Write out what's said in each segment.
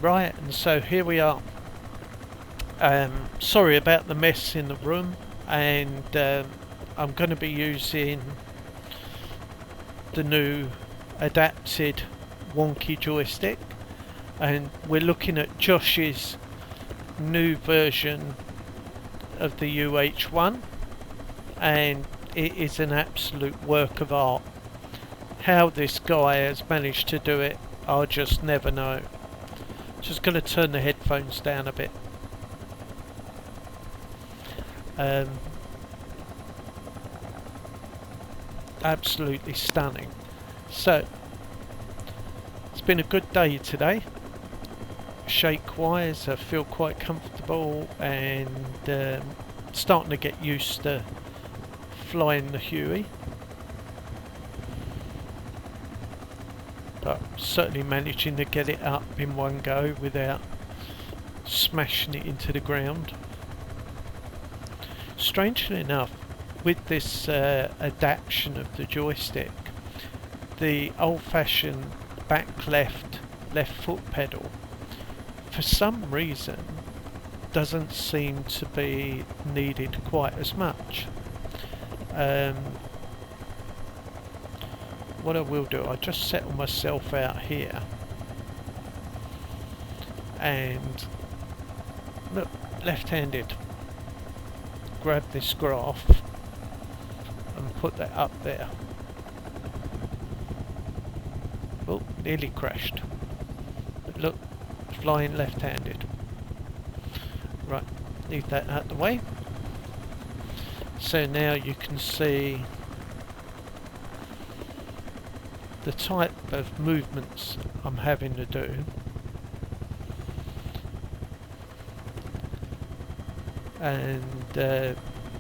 Right, and so here we are. Sorry about the mess in the room, and I'm going to be using the new adapted Wonky joystick, and we're looking at Josh's new version of the UH-1, and it is an absolute work of art. How this guy has managed to do it, I'll just never know. Just going to turn the headphones down a bit. Absolutely stunning. So it's been a good day today. Shake wise, I feel quite comfortable and starting to get used to flying the Huey, but certainly managing to get it up in one go without smashing it into the ground. Strangely enough, with this adaptation of the joystick, the old-fashioned back left foot pedal for some reason doesn't seem to be needed quite as much. What I will do, I'll just settle myself out here and look, left-handed, grab this graph and put that up there. Oh, nearly crashed. But look, flying left-handed. Right, leave that out of the way. So now you can see the type of movements I'm having to do. And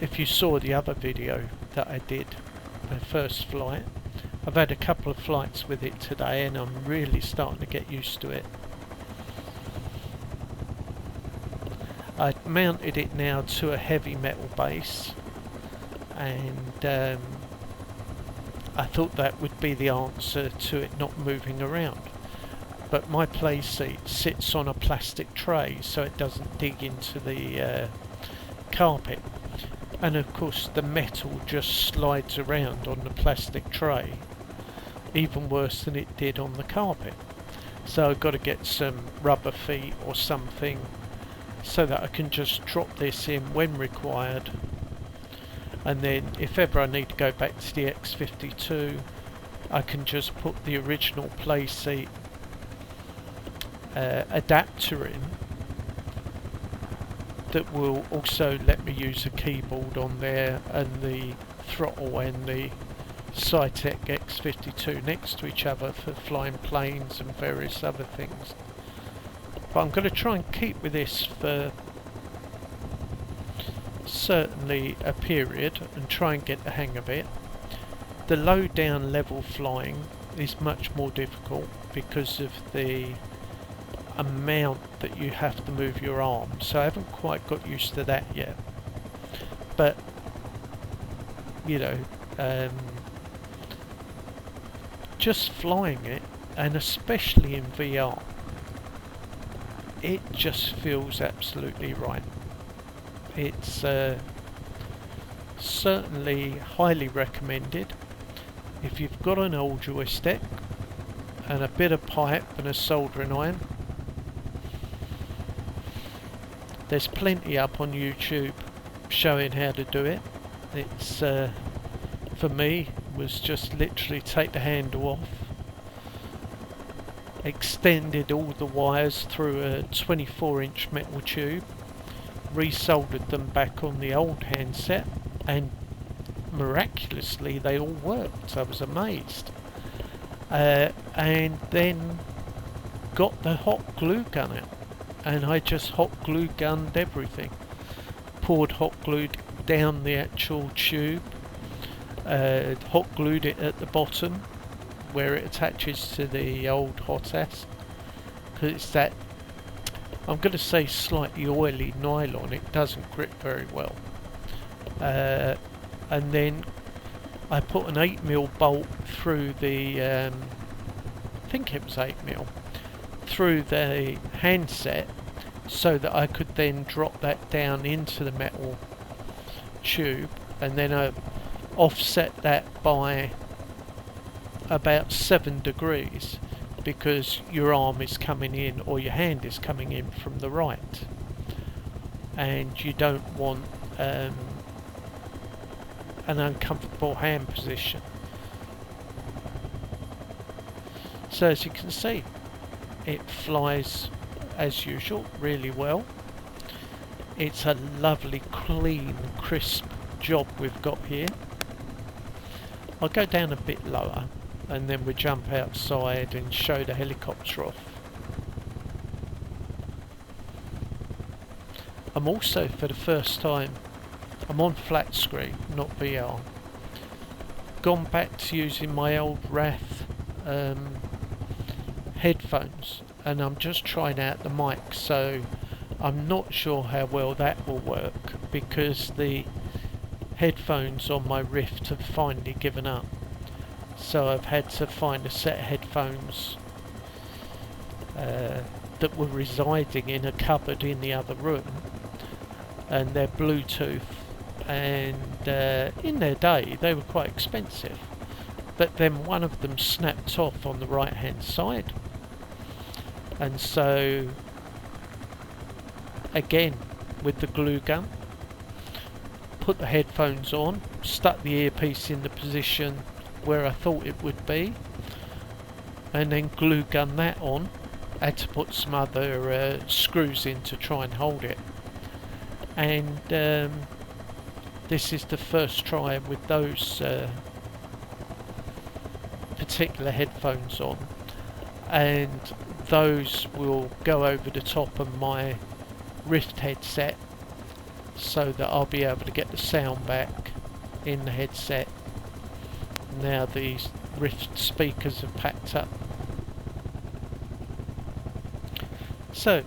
if you saw the other video that I did, my first flight, I've had a couple of flights with it today and I'm really starting to get used to it. I've mounted it now to a heavy metal base, and I thought that would be the answer to it not moving around. But my play seat sits on a plastic tray so it doesn't dig into the carpet, and of course the metal just slides around on the plastic tray even worse than it did on the carpet. So I've got to get some rubber feet or something so that I can just drop this in when required, and then if ever I need to go back to the X52 I can just put the original play seat adapter in that will also let me use a keyboard on there and the throttle and the Cytec X52 next to each other for flying planes and various other things. But I'm going to try and keep with this for certainly a period and try and get the hang of it. The low down level flying is much more difficult because of the amount that you have to move your arm, so I haven't quite got used to that yet. But you know, just flying it, and especially in VR, it just feels absolutely right. It's certainly highly recommended if you've got an old joystick and a bit of pipe and a soldering iron. There's plenty up on YouTube showing how to do it. It's for me was just literally take the handle off, extended all the wires through a 24-inch metal tube, resoldered them back on the old handset, and miraculously they all worked. I was amazed. And then got the hot glue gun out, and I just hot glue gunned everything. Poured hot glue down the actual tube, hot glued it at the bottom where it attaches to the old hot ass, because it's that, I'm going to say, slightly oily nylon. It doesn't grip very well. And then I put an 8mm bolt through the, I think it was 8mm, through the handset so that I could then drop that down into the metal tube, and then offset that by about 7 degrees, because your arm is coming in, or your hand is coming in from the right, and you don't want an uncomfortable hand position. So as you can see, it flies as usual really well. It's a lovely, clean, crisp job we've got here. I'll go down a bit lower and then we'll jump outside and show the helicopter off. I'm also, for the first time, I'm on flat screen, not VR. Gone back to using my old Wrath headphones, and I'm just trying out the mic, so I'm not sure how well that will work, because the headphones on my Rift have finally given up. So I've had to find a set of headphones that were residing in a cupboard in the other room, and they're Bluetooth, and in their day they were quite expensive, but then one of them snapped off on the right hand side, and so again with the glue gun, put the headphones on, stuck the earpiece in the position where I thought it would be, and then glue gun that on. Had to put some other screws in to try and hold it, and this is the first try with those particular headphones on, and those will go over the top of my Rift headset, so that I'll be able to get the sound back in the headset now these Rift speakers have packed up. So,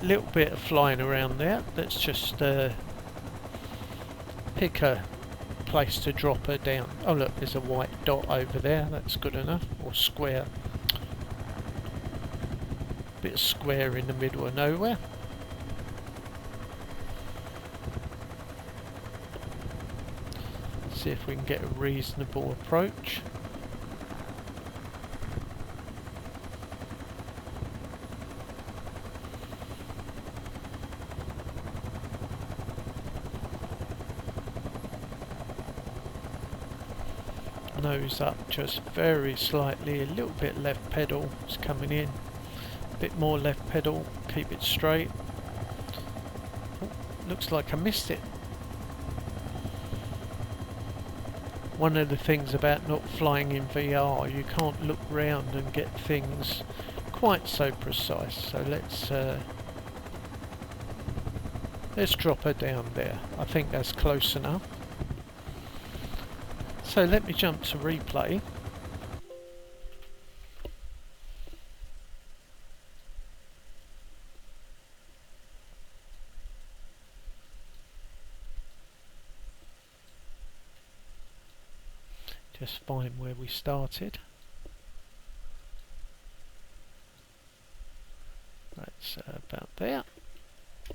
a little bit of flying around there. Let's just pick a place to drop her down. Oh look, there's a white dot over there, that's good enough, or square. Bit of square in the middle of nowhere. See if we can get a reasonable approach. Nose up just very slightly, a little bit left pedal is coming in, a bit more left pedal, keep it straight. Oh, looks like I missed it. One of the things about not flying in VR, you can't look round and get things quite so precise. So let's drop her down there. I think that's close enough. So let me jump to replay. Just find where we started. That's about there.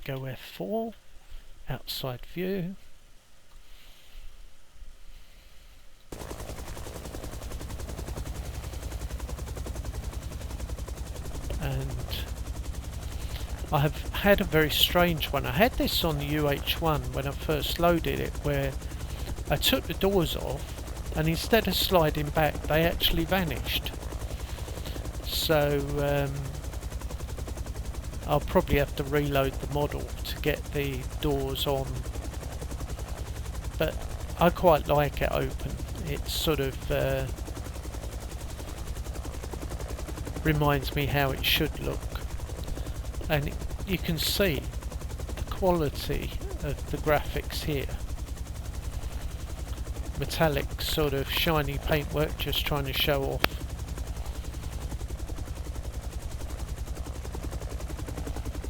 Go F4, outside view. And I have had a very strange one. I had this on the UH-1 when I first loaded it, where I took the doors off, and instead of sliding back they actually vanished. So I'll probably have to reload the model to get the doors on, but I quite like it open. It sort of reminds me how it should look, and you can see the quality of the graphics here. Metallic sort of shiny paintwork, just trying to show off.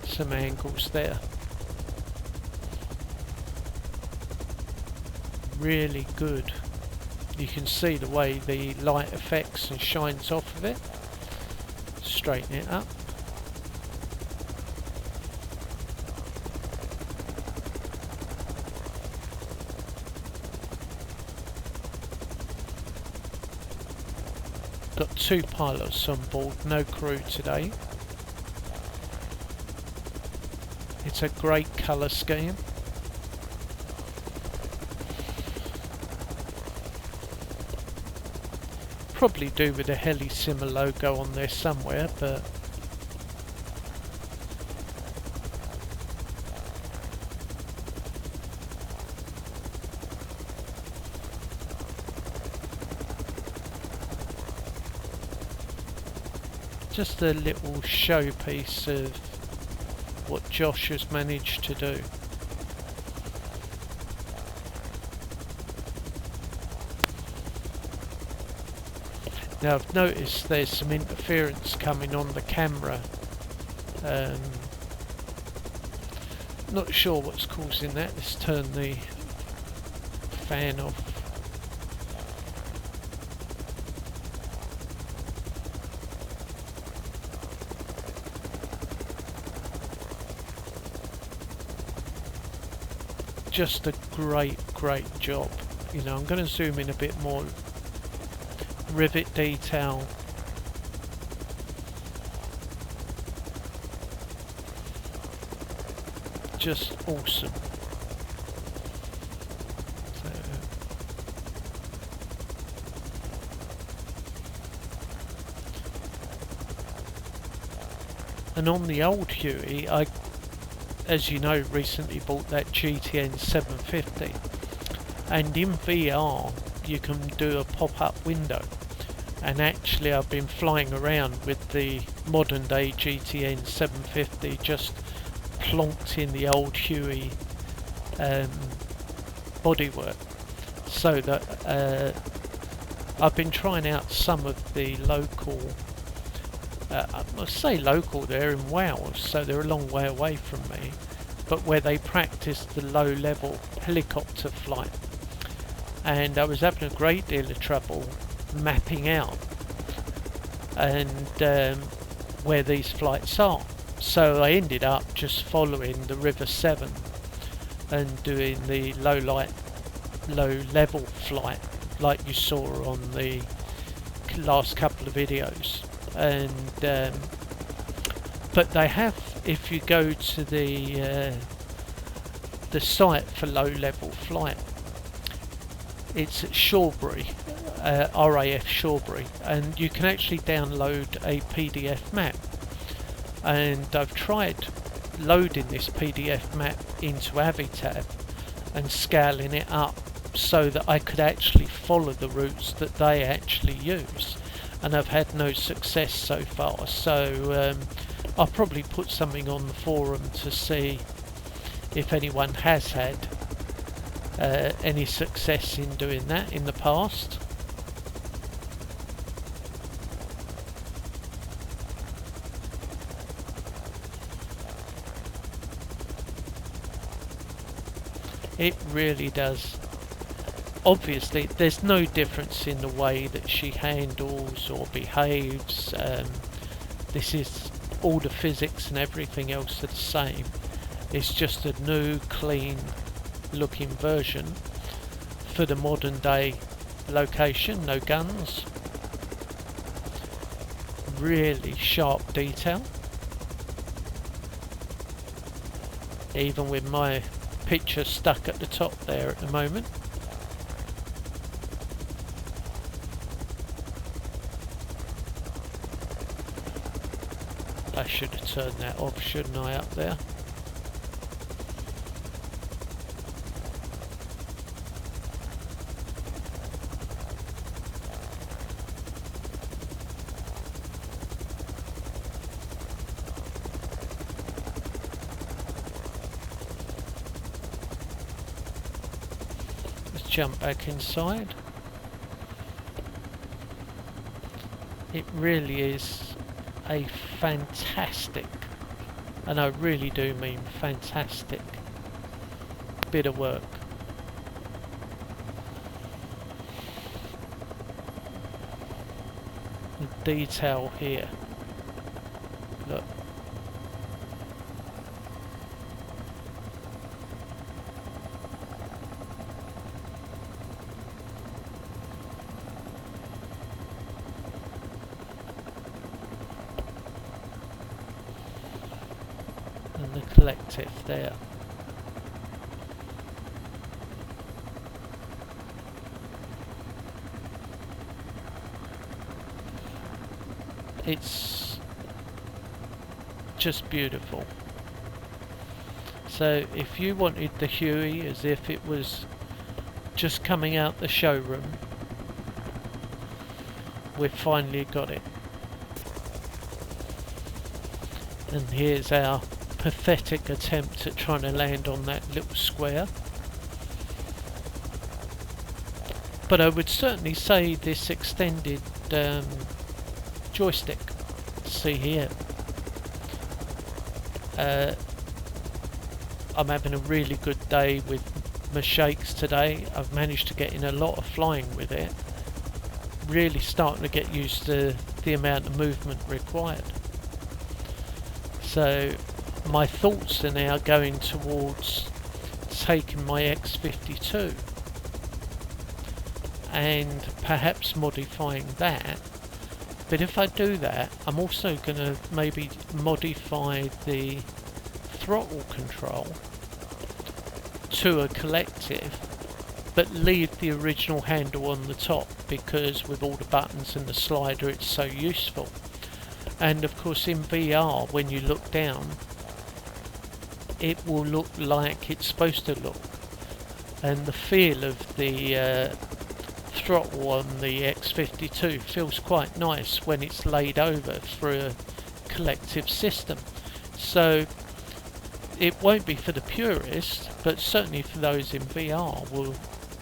Some angles there. Really good. You can see the way the light affects and shines off of it. Straighten it up. Got 2 pilots on board, no crew today. It's a great colour scheme. Probably do with a Heli-Simmer logo on there somewhere, but just a little showpiece of what Josh has managed to do. Now I've noticed there's some interference coming on the camera. Not sure what's causing that. Let's turn the fan off. Just a great job. You know, I'm going to zoom in a bit more. Rivet detail. Just awesome. So, and on the old Huey, I, as you know, recently bought that GTN 750, and in VR you can do a pop-up window, and actually I've been flying around with the modern day GTN 750 just plonked in the old Huey bodywork, so that I've been trying out some of the local, I must say local, they're in Wales, so they're a long way away from me, but where they practice the low level helicopter flight, and I was having a great deal of trouble mapping out and where these flights are. So I ended up just following the River 7 and doing the low level flight like you saw on the last couple of videos. And but they have, if you go to the site for low level flight, it's at Shawbury, RAF Shawbury, and you can actually download a PDF map. And I've tried loading this PDF map into Avitab and scaling it up so that I could actually follow the routes that they actually use, and I've had no success so far. So I'll probably put something on the forum to see if anyone has had any success in doing that in the past. It really does. Obviously there's no difference in the way that she handles or behaves. This is all the physics and everything else are the same. It's just a new clean looking version for the modern day location. No guns, really sharp detail, even with my picture stuck at the top there at the moment. I should have turned that off, shouldn't I, up there? Jump back inside. It really is a fantastic, and I really do mean fantastic, bit of work. The detail here, look. collective there. It's just beautiful. So if you wanted the Huey as if it was just coming out the showroom, we've finally got it. And here's our pathetic attempt at trying to land on that little square. But I would certainly say this extended joystick, see here, I'm having a really good day with my shakes today. I've managed to get in a lot of flying with it, really starting to get used to the amount of movement required. So my thoughts are now going towards taking my X52 and perhaps modifying that. But if I do that, I'm also going to maybe modify the throttle control to a collective, but leave the original handle on the top, because with all the buttons and the slider it's so useful. And of course in VR, when you look down, it will look like it's supposed to look, and the feel of the throttle on the X52 feels quite nice when it's laid over through a collective system. So it won't be for the purists, but certainly for those in VR will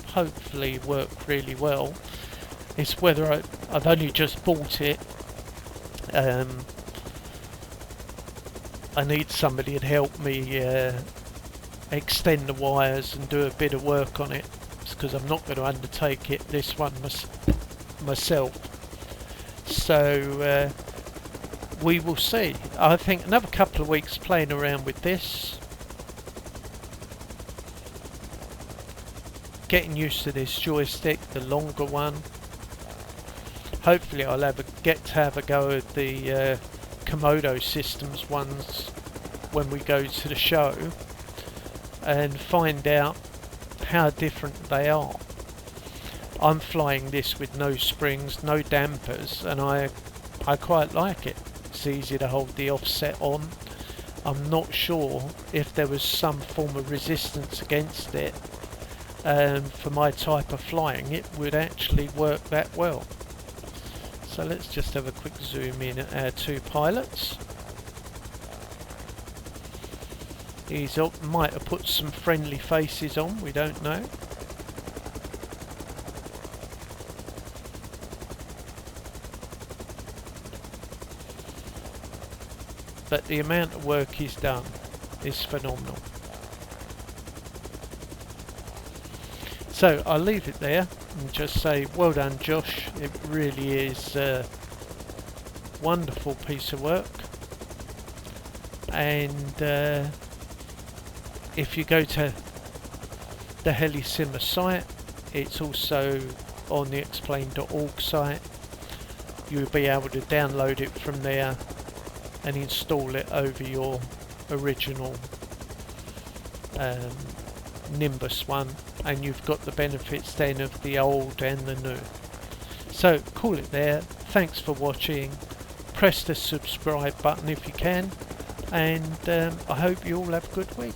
hopefully work really well. It's whether I've only just bought it. I need somebody to help me extend the wires and do a bit of work on it, because I'm not going to undertake this one myself. So we will see. I think another couple of weeks playing around with this, getting used to this joystick, the longer one. Hopefully I'll get to have a go at the Komodo systems ones when we go to the show, and find out how different they are. I'm flying this with no springs, no dampers, and I quite like it. It's easy to hold the offset on. I'm not sure if there was some form of resistance against it. For my type of flying, it would actually work that well. So let's just have a quick zoom in at our two pilots. He's might have put some friendly faces on, we don't know. But the amount of work he's done is phenomenal. So I'll leave it there and just say well done, Josh. It really is a wonderful piece of work. And if you go to the Helisimmer site, it's also on the explain.org site. You'll be able to download it from there and install it over your original Nimbus one, and you've got the benefits then of the old and the new. So call it there. Thanks for watching. Press the subscribe button if you can, and I hope you all have a good week.